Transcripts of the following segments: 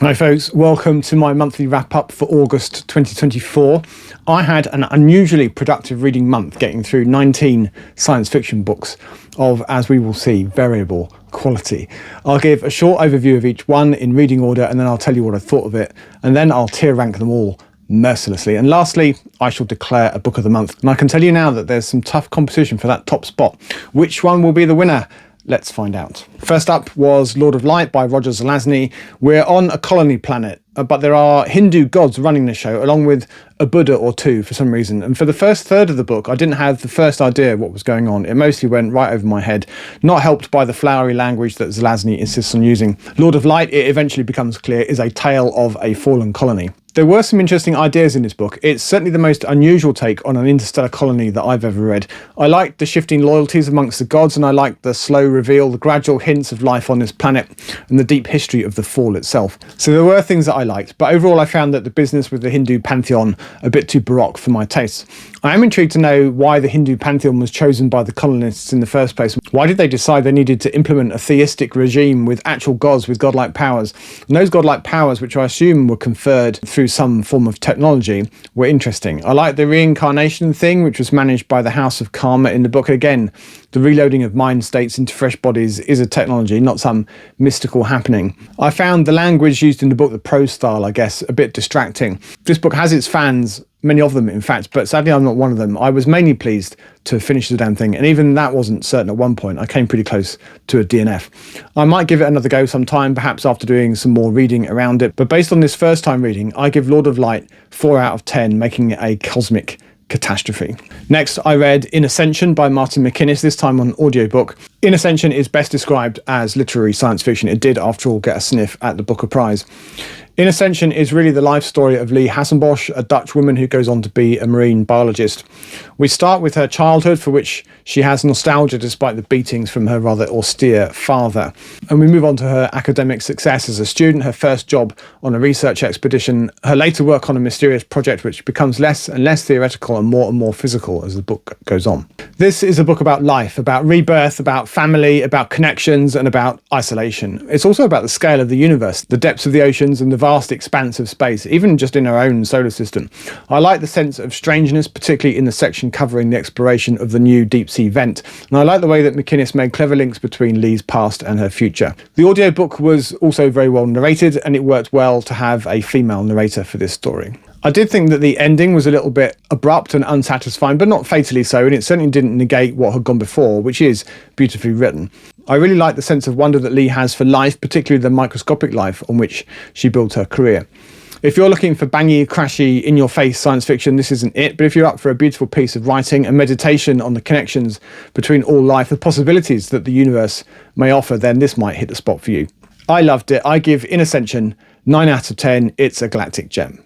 Hi folks, welcome to my monthly wrap-up for August 2024. I had an unusually productive reading month, getting through 19 science fiction books of, as we will see, variable quality. I'll give a short overview of each one in reading order, and then I'll tell you what I thought of it, and then I'll tier rank them all mercilessly. And lastly, I shall declare a book of the month. And I can tell you now that there's some tough competition for that top spot. Which one will be the winner? Let's find out. First up was Lord of Light by Roger Zelazny. We're on a colony planet, but there are Hindu gods running the show, along with a Buddha or two for some reason. And for the first third of the book, I didn't have the first idea of what was going on. It mostly went right over my head, not helped by the flowery language that Zelazny insists on using. Lord of Light, it eventually becomes clear, is a tale of a fallen colony. There were some interesting ideas in this book. It's certainly the most unusual take on an interstellar colony that I've ever read. I liked the shifting loyalties amongst the gods, and I liked the slow reveal, the gradual hints of life on this planet, and the deep history of the fall itself. So there were things that I liked, but overall I found that the business with the Hindu pantheon a bit too baroque for my tastes. I am intrigued to know why the Hindu pantheon was chosen by the colonists in the first place. Why did they decide they needed to implement a theistic regime with actual gods with godlike powers? And those godlike powers, which I assume were conferred through some form of technology, were interesting. I like the reincarnation thing, which was managed by the House of Karma in the book. Again, the reloading of mind states into fresh bodies is a technology, not some mystical happening. I found the language used in the book, the prose style, I guess, a bit distracting. This book has its fans, many of them in fact, but sadly I'm not one of them. I was mainly pleased to finish the damn thing, and even that wasn't certain at one point. I came pretty close to a DNF. I might give it another go sometime, perhaps after doing some more reading around it, but based on this first time reading, I give Lord of Light 4 out of 10, making it a cosmic catastrophe. Next, I read In Ascension by Martin MacInnes, this time on audiobook. In Ascension is best described as literary science fiction. It did, after all, get a sniff at the Booker Prize. In Ascension is really the life story of Lee Hasselbosch, a Dutch woman who goes on to be a marine biologist. We start with her childhood, for which she has nostalgia despite the beatings from her rather austere father. And we move on to her academic success as a student, her first job on a research expedition, her later work on a mysterious project which becomes less and less theoretical and more physical as the book goes on. This is a book about life, about rebirth, about family, about connections, and about isolation. It's also about the scale of the universe, the depths of the oceans, and the vast expanse of space, even just in our own solar system. I like the sense of strangeness, particularly in the section covering the exploration of the new deep-sea vent, and I like the way that MacInnes made clever links between Lee's past and her future. The audiobook was also very well narrated, and it worked well to have a female narrator for this story. I did think that the ending was a little bit abrupt and unsatisfying, but not fatally so, and it certainly didn't negate what had gone before, which is beautifully written. I really like the sense of wonder that Lee has for life, particularly the microscopic life on which she built her career. If you're looking for bangy, crashy, in-your-face science fiction, this isn't it, but if you're up for a beautiful piece of writing and meditation on the connections between all life, the possibilities that the universe may offer, then this might hit the spot for you. I loved it. I give In Ascension 9 out of 10. It's a galactic gem.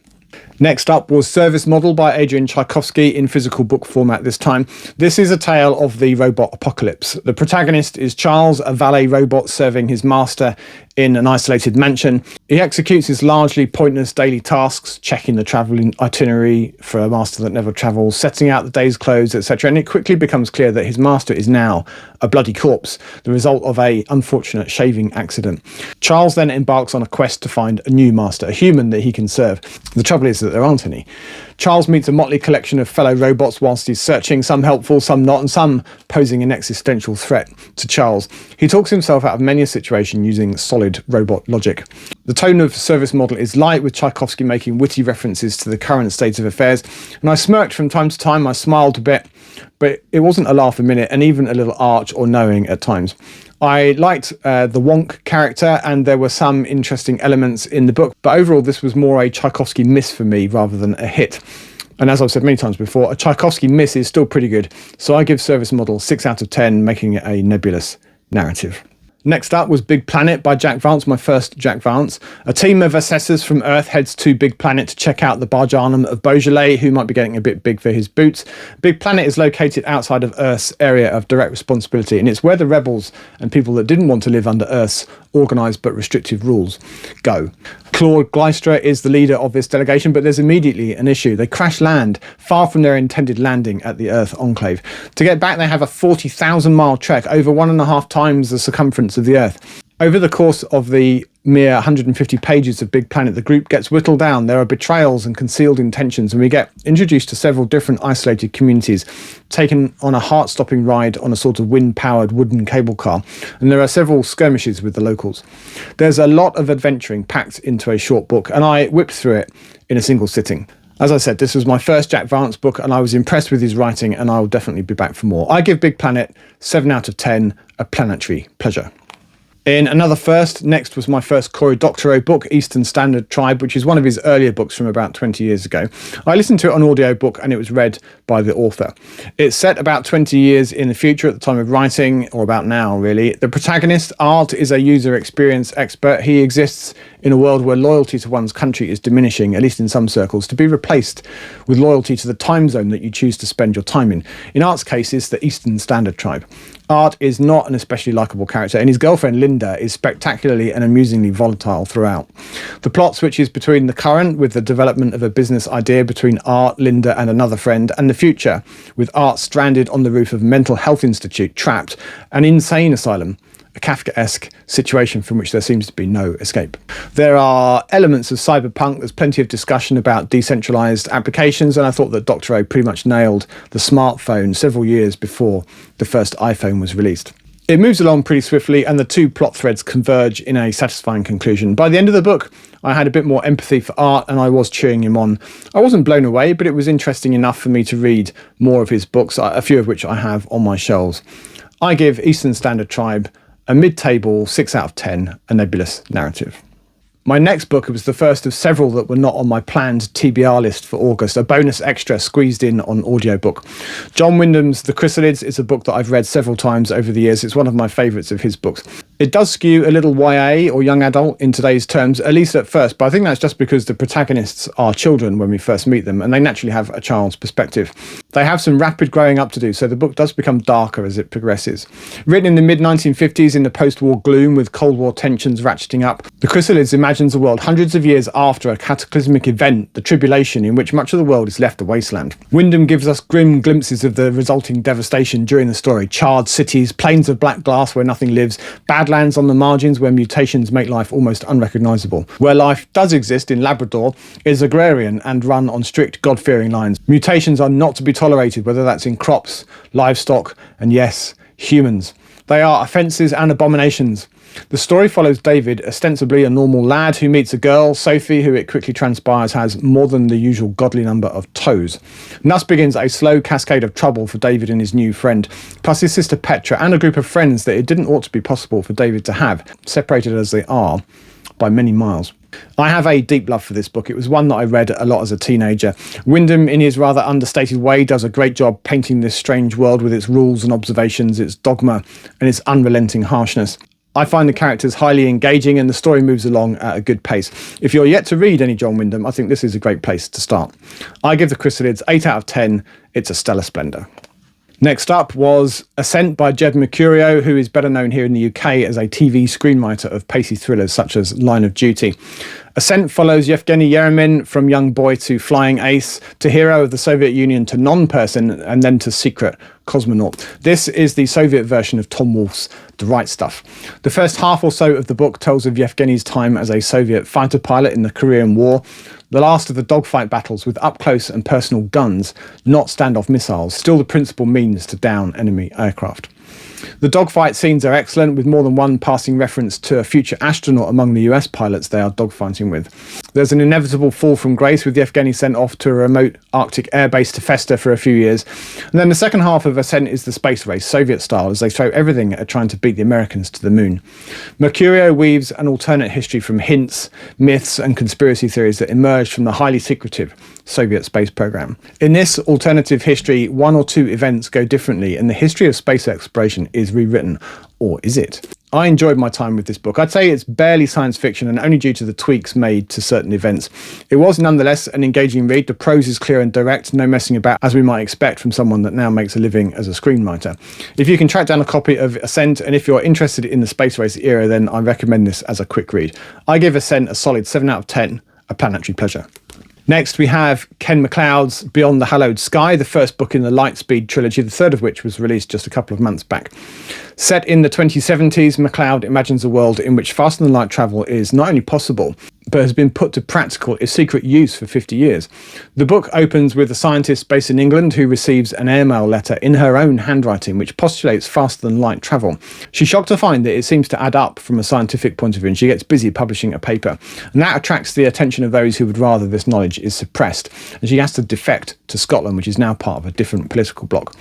Next up was Service Model by Adrian Tchaikovsky in physical book format this time. This is a tale of the robot apocalypse. The protagonist is Charles, a valet robot serving his master in an isolated mansion. He executes his largely pointless daily tasks, checking the travelling itinerary for a master that never travels, setting out the day's clothes, etc. And it quickly becomes clear that his master is now a bloody corpse, the result of an unfortunate shaving accident. Charles then embarks on a quest to find a new master, a human that he can serve. The trouble is that there aren't any. Charles meets a motley collection of fellow robots whilst he's searching, some helpful, some not, and some posing an existential threat to Charles. He talks himself out of many a situation using solid robot logic. The tone of Service Model is light, with Tchaikovsky making witty references to the current state of affairs, and I smirked from time to time. I smiled a bit, but it wasn't a laugh a minute, and even a little arch or knowing at times. I liked the Wonk character, and there were some interesting elements in the book, but overall this was more a Tchaikovsky miss for me rather than a hit. And as I've said many times before, a Tchaikovsky miss is still pretty good, so I give Service Model 6 out of 10, making it a nebulous narrative. Next up was Big Planet by Jack Vance, my first Jack Vance. A team of assessors from Earth heads to Big Planet to check out the Barjanum of Beaujolais, who might be getting a bit big for his boots. Big Planet is located outside of Earth's area of direct responsibility, and it's where the rebels and people that didn't want to live under Earth's organised but restrictive rules go. Claude Gleistra is the leader of this delegation, but there's immediately an issue. They crash land far from their intended landing at the Earth Enclave. To get back, they have a 40,000-mile trek over 1.5 times the circumference of the Earth. Over the course of the mere 150 pages of Big Planet, the group gets whittled down. There are betrayals and concealed intentions, and we get introduced to several different isolated communities, taken on a heart-stopping ride on a sort of wind-powered wooden cable car, and there are several skirmishes with the locals. There's a lot of adventuring packed into a short book, and I whipped through it in a single sitting. As I said, this was my first Jack Vance book, and I was impressed with his writing, and I'll definitely be back for more. I give Big Planet 7 out of 10, a planetary pleasure. In another first, next was my first Doctorow book, Eastern Standard Tribe, which is one of his earlier books from about 20 years ago. I listened to it on audiobook and it was read by the author. It's set about 20 years in the future at the time of writing, or about now really. The protagonist, Art, is a user experience expert. He exists in a world where loyalty to one's country is diminishing, at least in some circles, to be replaced with loyalty to the time zone that you choose to spend your time in. In Art's case, it's the Eastern Standard Tribe. Art is not an especially likeable character, and his girlfriend Linda is spectacularly and amusingly volatile throughout. The plot switches between the current, with the development of a business idea between Art, Linda and another friend, and the future, with Art stranded on the roof of a mental health institute, trapped, an insane asylum, a Kafkaesque situation from which there seems to be no escape. There are elements of cyberpunk. There's plenty of discussion about decentralized applications, and I thought that Doctorow pretty much nailed the smartphone several years before the first iPhone was released. It moves along pretty swiftly, and the two plot threads converge in a satisfying conclusion. By the end of the book, I had a bit more empathy for Art, and I was cheering him on. I wasn't blown away, but it was interesting enough for me to read more of his books, a few of which I have on my shelves. I give Eastern Standard Tribe a mid-table 6 out of 10, a nebulous narrative. My next book was the first of several that were not on my planned TBR list for August, a bonus extra squeezed in on audiobook. John Wyndham's The Chrysalids is a book that I've read several times over the years. It's one of my favourites of his books. It does skew a little YA, or young adult, in today's terms, at least at first, but I think that's just because the protagonists are children when we first meet them, and they naturally have a child's perspective. They have some rapid growing up to do, so the book does become darker as it progresses. Written in the mid-1950s in the post-war gloom with Cold War tensions ratcheting up, The Chrysalids imagines a world hundreds of years after a cataclysmic event, the tribulation, in which much of the world is left a wasteland. Wyndham gives us grim glimpses of the resulting devastation during the story. Charred cities, plains of black glass where nothing lives, badlands on the margins where mutations make life almost unrecognisable. Where life does exist in Labrador is agrarian and run on strict God-fearing lines. Mutations are not to be tolerated, whether that's in crops, livestock, and yes, humans. They are offences and abominations. The story follows David, ostensibly a normal lad, who meets a girl, Sophie, who it quickly transpires has more than the usual godly number of toes. And thus begins a slow cascade of trouble for David and his new friend, plus his sister Petra and a group of friends that it didn't ought to be possible for David to have, separated as they are by many miles. I have a deep love for this book. It was one that I read a lot as a teenager. Wyndham, in his rather understated way, does a great job painting this strange world with its rules and observations, its dogma, and its unrelenting harshness. I find the characters highly engaging and the story moves along at a good pace. If you're yet to read any John Wyndham, I think this is a great place to start. I give The Chrysalids 8 out of 10. It's a stellar splendour. Next up was Ascent by Jed Mercurio, who is better known here in the UK as a TV screenwriter of pacey thrillers such as Line of Duty. Ascent follows Yevgeny Yeremin from young boy to flying ace, to hero of the Soviet Union, to non-person, and then to secret cosmonaut. This is the Soviet version of Tom Wolfe's The Right Stuff. The first half or so of the book tells of Yevgeny's time as a Soviet fighter pilot in the Korean War, the last of the dogfight battles with up-close and personal guns, not standoff missiles, still the principal means to down enemy aircraft. The dogfight scenes are excellent, with more than one passing reference to a future astronaut among the US pilots they are dogfighting with. There's an inevitable fall from grace, with Yevgeny sent off to a remote Arctic airbase to fester for a few years. And then the second half of Ascent is the space race, Soviet style, as they throw everything at trying to beat the Americans to the moon. Mercurio weaves an alternate history from hints, myths and conspiracy theories that emerged from the highly secretive Soviet space program. In this alternative history, one or two events go differently and the history of space exploration is rewritten. Or is it? I enjoyed my time with this book. I'd say it's barely science fiction and only due to the tweaks made to certain events. It was nonetheless an engaging read. The prose is clear and direct, no messing about, as we might expect from someone that now makes a living as a screenwriter. If you can track down a copy of Ascent, and if you're interested in the space race era, then I recommend this as a quick read. I give Ascent a solid 7 out of 10, a planetary pleasure. Next, we have Ken MacLeod's Beyond the Hallowed Sky, the first book in the Lightspeed trilogy, the third of which was released just a couple of months back. Set in the 2070s, Macleod imagines a world in which faster than light travel is not only possible, but has been put to practical secret use for 50 years. The book opens with a scientist based in England who receives an airmail letter in her own handwriting which postulates faster than light travel. She's shocked to find that it seems to add up from a scientific point of view, and she gets busy publishing a paper. And that attracts the attention of those who would rather this knowledge is suppressed. And she has to defect to Scotland, which is now part of a different political bloc.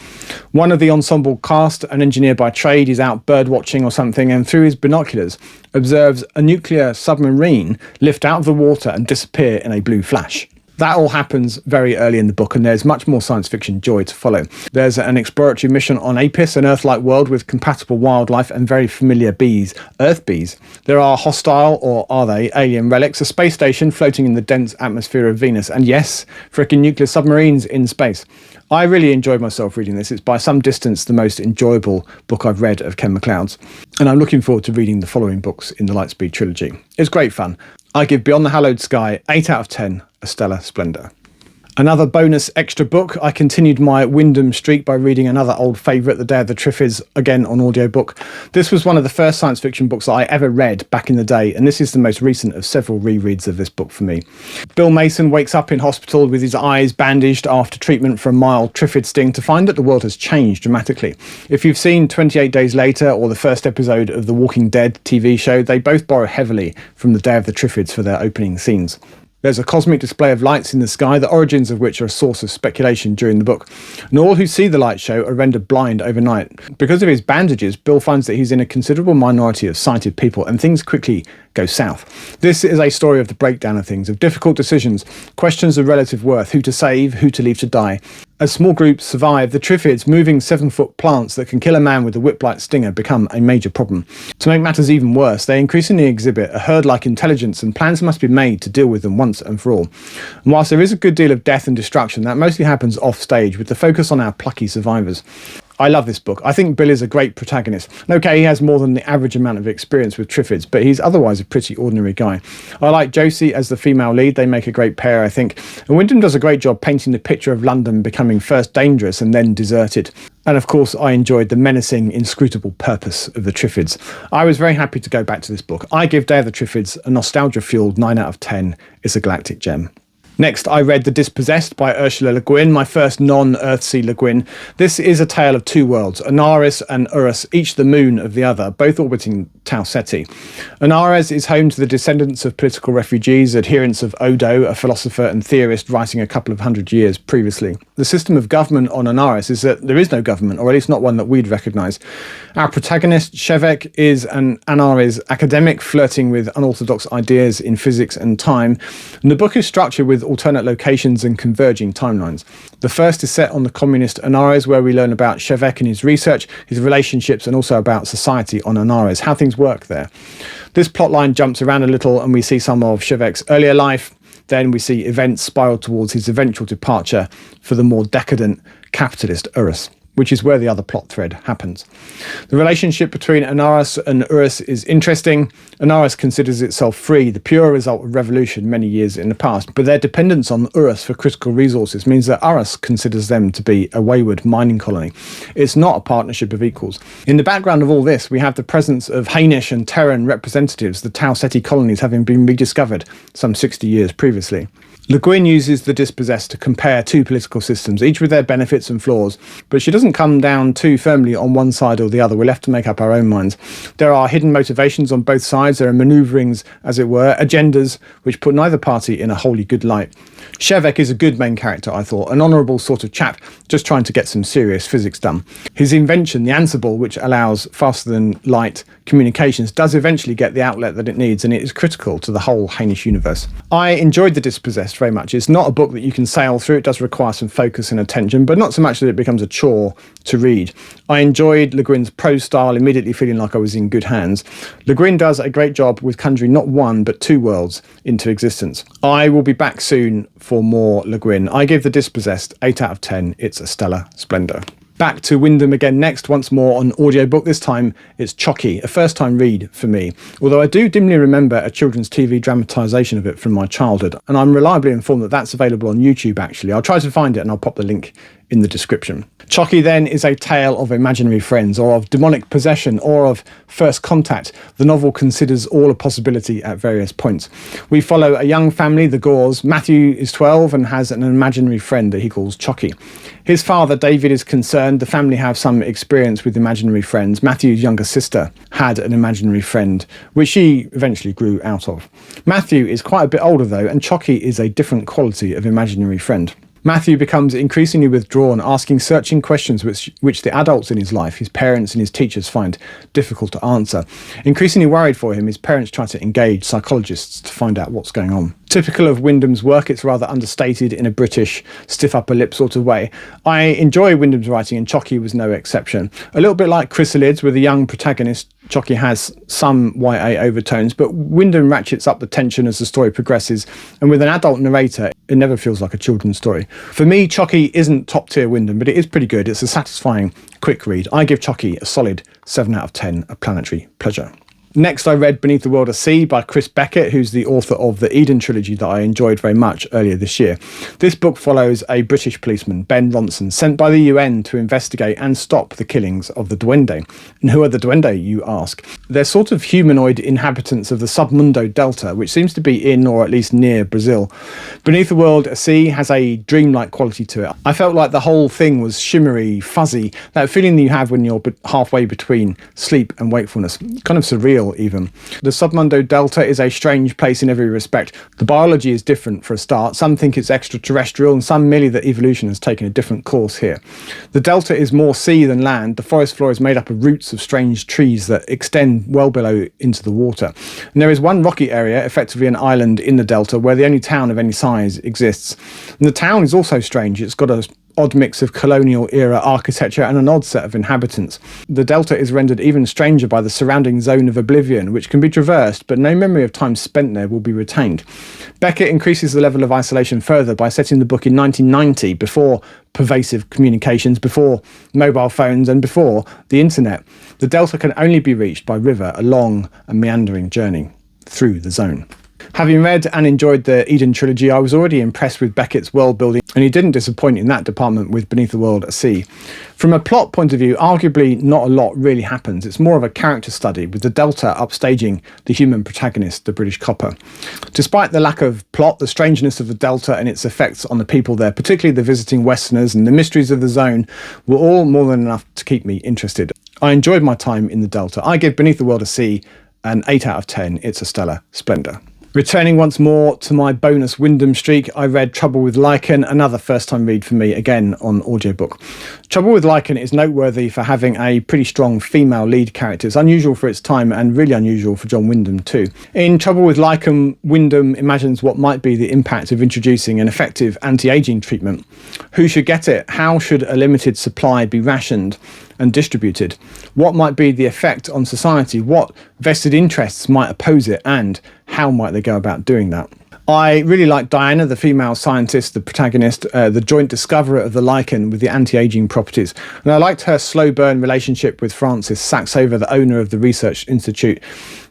One of the ensemble cast, an engineer by trade, is out bird watching or something, and through his binoculars observes a nuclear submarine lift out of the water and disappear in a blue flash. That all happens very early in the book, and there's much more science fiction joy to follow. There's an exploratory mission on Apis, an Earth-like world with compatible wildlife and very familiar bees, Earth bees. There are hostile, or are they, alien relics, a space station floating in the dense atmosphere of Venus, and yes, frickin' nuclear submarines in space. I really enjoyed myself reading this. It's by some distance the most enjoyable book I've read of Ken MacLeod's, and I'm looking forward to reading the following books in the Lightspeed trilogy. It's great fun. I give Beyond the Hallowed Sky 8 out of 10, a stellar splendour. Another bonus extra book, I continued my Wyndham streak by reading another old favourite, The Day of the Triffids, again on audiobook. This was one of the first science fiction books that I ever read back in the day, and this is the most recent of several rereads of this book for me. Bill Mason wakes up in hospital with his eyes bandaged after treatment for a mild Triffid sting to find that the world has changed dramatically. If you've seen 28 Days Later or the first episode of The Walking Dead TV show, they both borrow heavily from The Day of the Triffids for their opening scenes. There's a cosmic display of lights in the sky, the origins of which are a source of speculation during the book. And all who see the light show are rendered blind overnight. Because of his bandages, Bill finds that he's in a considerable minority of sighted people, and things quickly go south. This is a story of the breakdown of things, of difficult decisions, questions of relative worth, who to save, who to leave to die. As small groups survive, the Triffids, moving 7-foot plants that can kill a man with a whip-like stinger, become a major problem. To make matters even worse, they increasingly exhibit a herd-like intelligence, and plans must be made to deal with them once and for all. And whilst there is a good deal of death and destruction, that mostly happens off-stage, with the focus on our plucky survivors. I love this book. I think Bill is a great protagonist. Okay, he has more than the average amount of experience with Triffids, but he's otherwise a pretty ordinary guy. I like Josie as the female lead. They make a great pair, I think. And Wyndham does a great job painting the picture of London becoming first dangerous and then deserted. And of course, I enjoyed the menacing, inscrutable purpose of the Triffids. I was very happy to go back to this book. I give Day of the Triffids a nostalgia-fueled 9 out of 10. It's a galactic gem. Next, I read The Dispossessed by Ursula Le Guin, my first non-Earthsea Le Guin. This is a tale of two worlds, Anaris and Urus, each the moon of the other, both orbiting Tau Ceti. Anaris is home to the descendants of political refugees, adherents of Odo, a philosopher and theorist writing a couple of hundred years previously. The system of government on Anaris is that there is no government, or at least not one that we'd recognise. Our protagonist, Shevek, is an Anaris academic flirting with unorthodox ideas in physics and time, and the book is structured with alternate locations and converging timelines. The first is set on the communist Anaris, where we learn about Shevek and his research, his relationships, and also about society on Anaris, how things work there. This plotline jumps around a little, and we see some of Shevek's earlier life. Then we see events spiral towards his eventual departure for the more decadent capitalist Urus, which is where the other plot thread happens. The relationship between Anaris and Urus is interesting. Anaris considers itself free, the pure result of revolution many years in the past, but their dependence on Urus for critical resources means that Urus considers them to be a wayward mining colony. It's not a partnership of equals. In the background of all this, we have the presence of Hainish and Terran representatives, the Tau Ceti colonies having been rediscovered some 60 years previously. Le Guin uses The Dispossessed to compare two political systems, each with their benefits and flaws, but she doesn't come down too firmly on one side or the other. We're left to make up our own minds. There are hidden motivations on both sides. There are manoeuvrings, as it were, agendas, which put neither party in a wholly good light. Shevek is a good main character, I thought, an honourable sort of chap, just trying to get some serious physics done. His invention, the Ansible, which allows faster than light communications, does eventually get the outlet that it needs, and it is critical to the whole Hainish universe. I enjoyed The Dispossessed very much. It's not a book that you can sail through. It does require some focus and attention, but not so much that it becomes a chore to read. I enjoyed Le Guin's prose style, immediately feeling like I was in good hands. Le Guin does a great job with conjuring not one, but two worlds into existence. I will be back soon for more Le Guin. I give The Dispossessed 8 out of 10. It's a stellar splendour. Back to Wyndham again next, once more on audiobook. This time it's Chocky, a first-time read for me, although I do dimly remember a children's TV dramatisation of it from my childhood, and I'm reliably informed that that's available on YouTube actually. I'll try to find it and I'll pop the link in the description. Chocky then is a tale of imaginary friends, or of demonic possession, or of first contact. The novel considers all a possibility at various points. We follow a young family, the Gores. Matthew is 12 and has an imaginary friend that he calls Chocky. His father, David, is concerned. The family have some experience with imaginary friends. Matthew's younger sister had an imaginary friend, which she eventually grew out of. Matthew is quite a bit older, though, and Chocky is a different quality of imaginary friend. Matthew becomes increasingly withdrawn, asking searching questions which the adults in his life, his parents and his teachers, find difficult to answer. Increasingly worried for him, his parents try to engage psychologists to find out what's going on. Typical of Wyndham's work, it's rather understated in a British stiff upper lip sort of way. I enjoy Wyndham's writing, and Chocky was no exception. A little bit like Chrysalids, with a young protagonist, Chocky has some YA overtones, but Wyndham ratchets up the tension as the story progresses, and with an adult narrator, it never feels like a children's story. For me, Chocky isn't top tier Wyndham, but it is pretty good. It's a satisfying, quick read. I give Chocky a solid 7 out of 10, a planetary pleasure. Next, I read Beneath the World at Sea by Chris Beckett, who's the author of the Eden trilogy that I enjoyed very much earlier this year. This book follows a British policeman, Ben Ronson, sent by the UN to investigate and stop the killings of the Duende. And who are the Duende, you ask? They're sort of humanoid inhabitants of the Submundo Delta, which seems to be in or at least near Brazil. Beneath the World at Sea has a dreamlike quality to it. I felt like the whole thing was shimmery, fuzzy, that feeling that you have when you're halfway between sleep and wakefulness, kind of surreal even. The Submundo Delta is a strange place in every respect. The biology is different for a start. Some think it's extraterrestrial and some merely that evolution has taken a different course here. The Delta is more sea than land. The forest floor is made up of roots of strange trees that extend well below into the water. And there is one rocky area, effectively an island in the Delta, where the only town of any size exists. And the town is also strange. It's got a odd mix of colonial era architecture and an odd set of inhabitants. The Delta is rendered even stranger by the surrounding zone of oblivion, which can be traversed, but no memory of time spent there will be retained. Beckett increases the level of isolation further by setting the book in 1990, before pervasive communications, before mobile phones, and before the internet. The Delta can only be reached by river, a long and meandering journey through the zone. Having read and enjoyed the Eden trilogy, I was already impressed with Beckett's world building, and he didn't disappoint in that department with Beneath the World at Sea. From a plot point of view, arguably not a lot really happens. It's more of a character study, with the Delta upstaging the human protagonist, the British copper. Despite the lack of plot, the strangeness of the Delta and its effects on the people there, particularly the visiting Westerners and the mysteries of the zone, were all more than enough to keep me interested. I enjoyed my time in the Delta. I give Beneath the World at Sea an 8 out of 10. It's a stellar splendour. Returning once more to my bonus Wyndham streak, I read Trouble with Lichen, another first-time read for me, again on audiobook. Trouble with Lichen is noteworthy for having a pretty strong female lead character. It's unusual for its time and really unusual for John Wyndham too. In Trouble with Lichen, Wyndham imagines what might be the impact of introducing an effective anti-aging treatment. Who should get it? How should a limited supply be rationed and distributed? What might be the effect on society? What vested interests might oppose it, and how might they go about doing that? I really like Diana, the female scientist, the protagonist, the joint discoverer of the lichen with the anti-aging properties. And I liked her slow burn relationship with Francis Saxover, the owner of the research institute,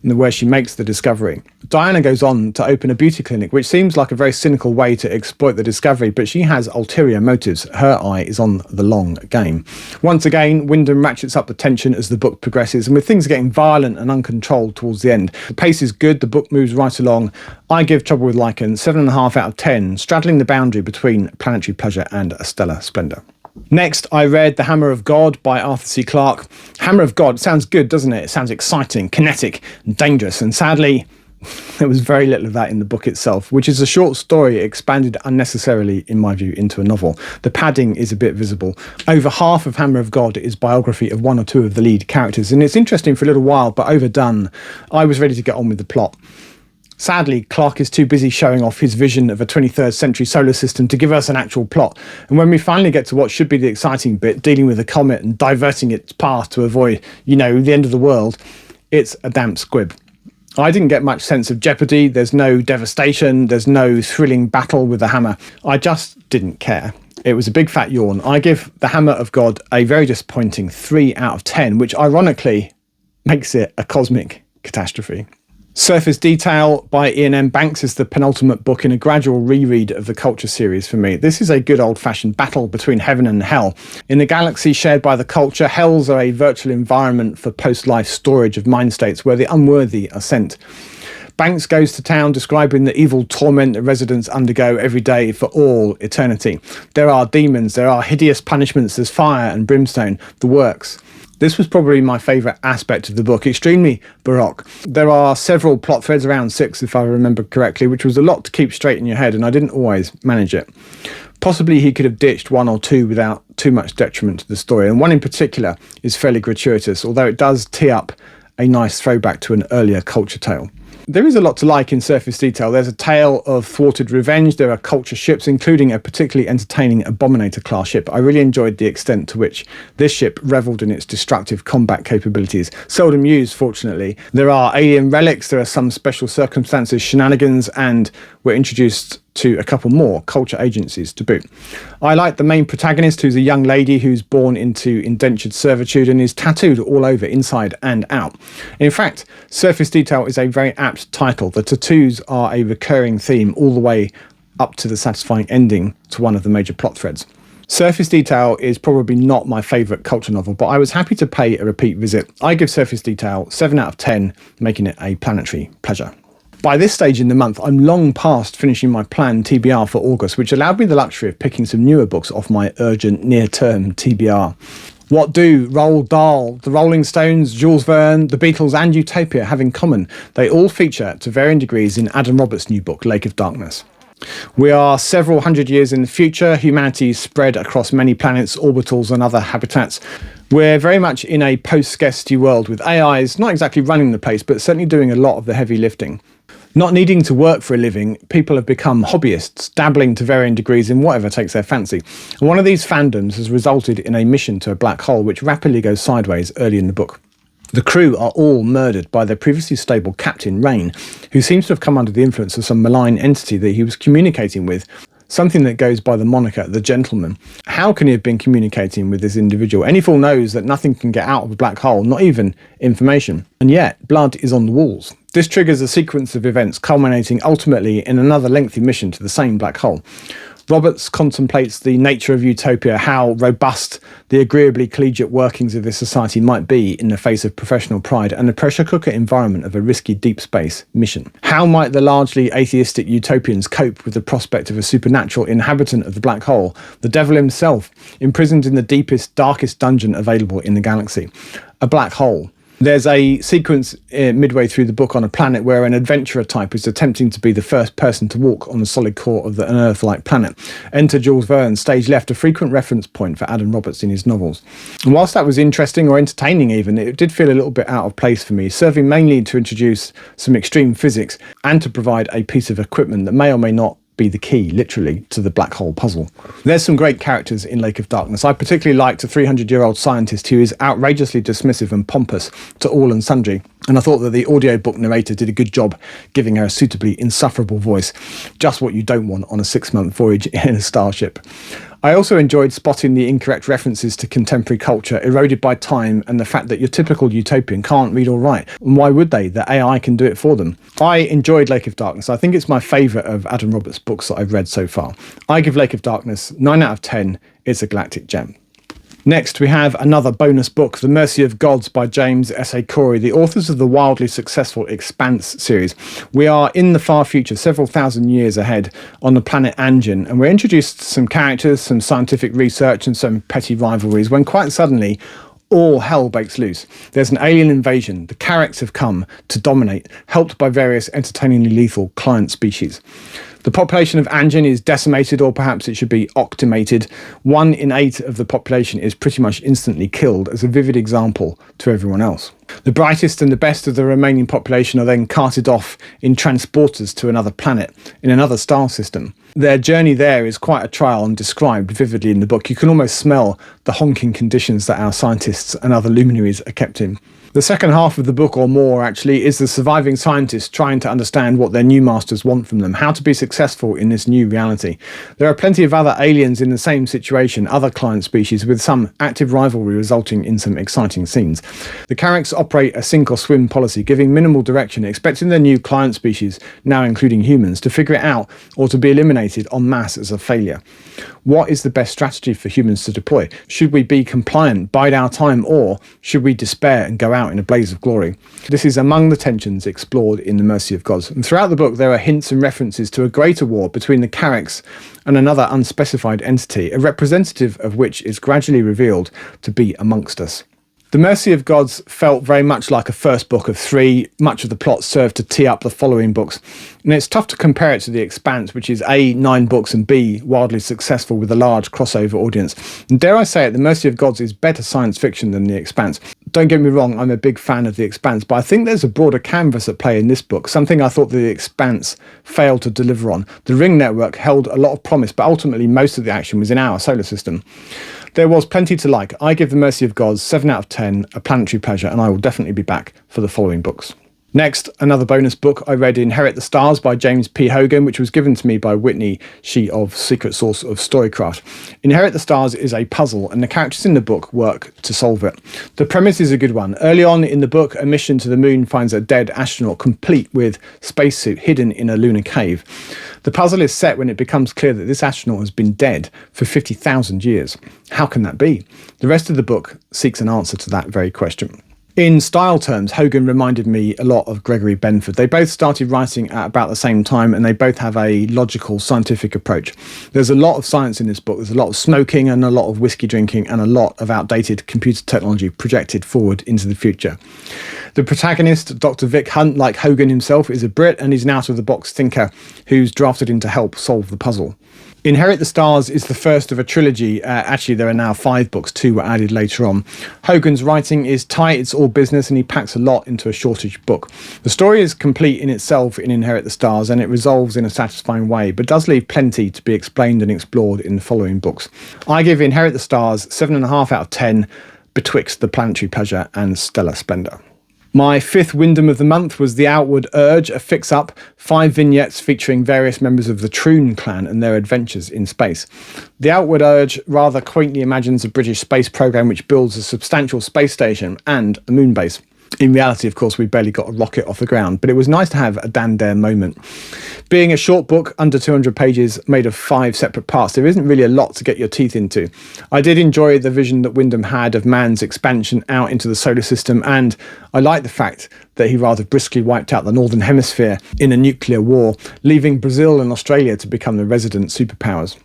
where she makes the discovery. Diana goes on to open a beauty clinic, which seems like a very cynical way to exploit the discovery, but she has ulterior motives. Her eye is on the long game. Once again, Wyndham ratchets up the tension as the book progresses, and with things getting violent and uncontrolled towards the end. The pace is good, the book moves right along. I give Trouble with Lichen 7.5 out of 10, straddling the boundary between planetary pleasure and a stellar splendour. Next, I read The Hammer of God by Arthur C. Clarke. Hammer of God sounds good, doesn't it? It sounds exciting, kinetic, and dangerous, and sadly, there was very little of that in the book itself, which is a short story expanded unnecessarily, in my view, into a novel. The padding is a bit visible. Over half of Hammer of God is biography of one or two of the lead characters, and it's interesting for a little while, but overdone. I was ready to get on with the plot. Sadly, Clarke is too busy showing off his vision of a 23rd century solar system to give us an actual plot. And when we finally get to what should be the exciting bit, dealing with a comet and diverting its path to avoid, the end of the world, it's a damp squib. I didn't get much sense of jeopardy. There's no devastation. There's no thrilling battle with the hammer. I just didn't care. It was a big fat yawn. I give The Hammer of God a very disappointing 3 out of 10, which ironically makes it a cosmic catastrophe. Surface Detail by Ian M. Banks is the penultimate book in a gradual reread of the Culture series for me. This is a good old-fashioned battle between heaven and hell. In the galaxy shared by the Culture, hells are a virtual environment for post-life storage of mind states where the unworthy are sent. Banks goes to town describing the evil torment that residents undergo every day for all eternity. There are demons, there are hideous punishments, there's fire and brimstone, the works. This was probably my favourite aspect of the book, extremely baroque. There are several plot threads, around 6 if I remember correctly, which was a lot to keep straight in your head, and I didn't always manage it. Possibly he could have ditched 1 or 2 without too much detriment to the story, and one in particular is fairly gratuitous, although it does tee up a nice throwback to an earlier Culture tale. There is a lot to like in Surface Detail. There's a tale of thwarted revenge. There are Culture ships, including a particularly entertaining Abominator class ship. I really enjoyed the extent to which this ship revelled in its destructive combat capabilities. Seldom used, fortunately. There are alien relics, there are some special circumstances, shenanigans, and we're introduced to a couple more Culture agencies to boot. I like the main protagonist, who's a young lady who's born into indentured servitude and is tattooed all over, inside and out. In fact, Surface Detail is a very apt title. The tattoos are a recurring theme all the way up to the satisfying ending to one of the major plot threads. Surface Detail is probably not my favourite Culture novel, but I was happy to pay a repeat visit. I give Surface Detail 7 out of 10, making it a planetary pleasure. By this stage in the month, I'm long past finishing my planned TBR for August, which allowed me the luxury of picking some newer books off my urgent near-term TBR. What do Roald Dahl, the Rolling Stones, Jules Verne, the Beatles and Utopia have in common? They all feature to varying degrees in Adam Roberts' new book, Lake of Darkness. We are several hundred years in the future, humanity is spread across many planets, orbitals and other habitats. We're very much in a post-scarcity world with AIs not exactly running the place, but certainly doing a lot of the heavy lifting. Not needing to work for a living, people have become hobbyists, dabbling to varying degrees in whatever takes their fancy. And one of these fandoms has resulted in a mission to a black hole which rapidly goes sideways early in the book. The crew are all murdered by their previously stable Captain Rain, who seems to have come under the influence of some malign entity that he was communicating with, something that goes by the moniker The Gentleman. How can he have been communicating with this individual? Any fool knows that nothing can get out of a black hole, not even information. And yet, blood is on the walls. This triggers a sequence of events culminating ultimately in another lengthy mission to the same black hole. Roberts contemplates the nature of utopia, how robust the agreeably collegiate workings of this society might be in the face of professional pride and the pressure cooker environment of a risky deep space mission. How might the largely atheistic utopians cope with the prospect of a supernatural inhabitant of the black hole, the devil himself, imprisoned in the deepest, darkest dungeon available in the galaxy? A black hole. There's a sequence midway through the book on a planet where an adventurer type is attempting to be the first person to walk on the solid core of an Earth-like planet. Enter Jules Verne, stage left, a frequent reference point for Adam Roberts in his novels. And whilst that was interesting or entertaining even, it did feel a little bit out of place for me, serving mainly to introduce some extreme physics and to provide a piece of equipment that may or may not be the key, literally, to the black hole puzzle. There's some great characters in Lake of Darkness. I particularly liked a 300-year-old scientist who is outrageously dismissive and pompous to all and sundry, and I thought that the audiobook narrator did a good job giving her a suitably insufferable voice, just what you don't want on a 6-month voyage in a starship. I also enjoyed spotting the incorrect references to contemporary culture eroded by time and the fact that your typical utopian can't read or write. And why would they? The AI can do it for them. I enjoyed Lake of Darkness. I think it's my favourite of Adam Roberts' books that I've read so far. I give Lake of Darkness 9 out of 10. It's a galactic gem. Next, we have another bonus book, The Mercy of Gods by James S.A. Corey, the authors of the wildly successful Expanse series. We are in the far future, several thousand years ahead, on the planet Anjin, and we're introduced to some characters, some scientific research, and some petty rivalries, when quite suddenly, all hell breaks loose. There's an alien invasion. The Carracks have come to dominate, helped by various entertainingly lethal client species. The population of Anjin is decimated, or perhaps it should be octimated. 1 in 8 of the population is pretty much instantly killed, as a vivid example to everyone else. The brightest and the best of the remaining population are then carted off in transporters to another planet, in another star system. Their journey there is quite a trial and described vividly in the book. You can almost smell the honking conditions that our scientists and other luminaries are kept in. The second half of the book, or more actually, is the surviving scientists trying to understand what their new masters want from them, how to be successful in this new reality. There are plenty of other aliens in the same situation, other client species, with some active rivalry resulting in some exciting scenes. The Carracks operate a sink or swim policy, giving minimal direction, expecting their new client species, now including humans, to figure it out or to be eliminated en masse as a failure. What is the best strategy for humans to deploy? Should we be compliant, bide our time, or should we despair and go out in a blaze of glory? This is among the tensions explored in The Mercy of Gods. And throughout the book, there are hints and references to a greater war between the Carracks and another unspecified entity, a representative of which is gradually revealed to be amongst us. The Mercy of Gods felt very much like a first book of three. Much of the plot served to tee up the following books. And it's tough to compare it to The Expanse, which is A, 9 books, and B, wildly successful with a large crossover audience. And dare I say it, The Mercy of Gods is better science fiction than The Expanse. Don't get me wrong, I'm a big fan of The Expanse, but I think there's a broader canvas at play in this book, something I thought The Expanse failed to deliver on. The Ring Network held a lot of promise, but ultimately most of the action was in our solar system. There was plenty to like. I give The Mercy of Gods 7 out of 10, a planetary pleasure, and I will definitely be back for the following books. Next, another bonus book. I read Inherit the Stars by James P. Hogan, which was given to me by Whitney, she of Secret Source of Storycraft. Inherit the Stars is a puzzle, and the characters in the book work to solve it. The premise is a good one. Early on in the book, a mission to the moon finds a dead astronaut, complete with spacesuit, hidden in a lunar cave. The puzzle is set when it becomes clear that this astronaut has been dead for 50,000 years. How can that be? The rest of the book seeks an answer to that very question. In style terms, Hogan reminded me a lot of Gregory Benford. They both started writing at about the same time, and they both have a logical, scientific approach. There's a lot of science in this book. There's a lot of smoking and a lot of whiskey drinking and a lot of outdated computer technology projected forward into the future. The protagonist, Dr. Vic Hunt, like Hogan himself, is a Brit and he's an out-of-the-box thinker who's drafted in to help solve the puzzle. Inherit the Stars is the first of a trilogy. Actually, there are now 5 books, 2 were added later on. Hogan's writing is tight, it's all business, and he packs a lot into a shortish book. The story is complete in itself in Inherit the Stars, and it resolves in a satisfying way, but does leave plenty to be explained and explored in the following books. I give Inherit the Stars 7.5 out of 10, betwixt the planetary pleasure and stellar splendour. My 5th Wyndham of the month was The Outward Urge, a fix-up, 5 vignettes featuring various members of the Troon clan and their adventures in space. The Outward Urge rather quaintly imagines a British space programme which builds a substantial space station and a moon base. In reality, of course, we barely got a rocket off the ground, but it was nice to have a Dan Dare moment. Being a short book, under 200 pages, made of 5 separate parts, there isn't really a lot to get your teeth into. I did enjoy the vision that Wyndham had of man's expansion out into the solar system, and I like the fact that he rather briskly wiped out the Northern Hemisphere in a nuclear war, leaving Brazil and Australia to become the resident superpowers.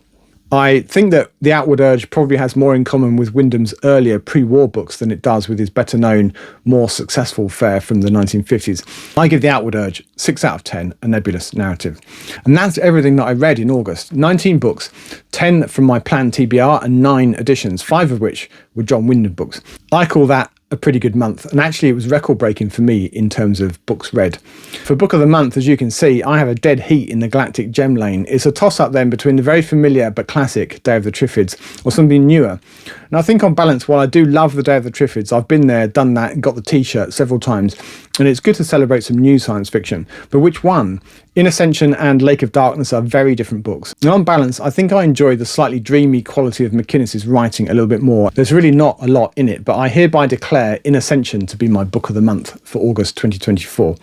I think that The Outward Urge probably has more in common with Wyndham's earlier pre-war books than it does with his better-known, more successful fare from the 1950s. I give The Outward Urge 6 out of 10, a nebulous narrative. And that's everything that I read in August. 19 books, 10 from my planned TBR and 9 additions, 5 of which were John Wyndham books. I call that a pretty good month, and actually it was record-breaking for me in terms of books read. For Book of the Month, as you can see, I have a dead heat in the Galactic Gem Lane. It's a toss-up then between the very familiar but classic Day of the Triffids or something newer. And I think on balance, while I do love the Day of the Triffids, I've been there, done that, and got the t-shirt several times, and it's good to celebrate some new science fiction. But which one? In Ascension and Lake of Darkness are very different books. And on balance, I think I enjoy the slightly dreamy quality of MacInnes' writing a little bit more. There's really not a lot in it, but I hereby declare In Ascension to be my Book of the Month for August 2024.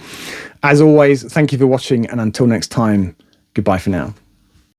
As always, thank you for watching, and until next time, goodbye for now.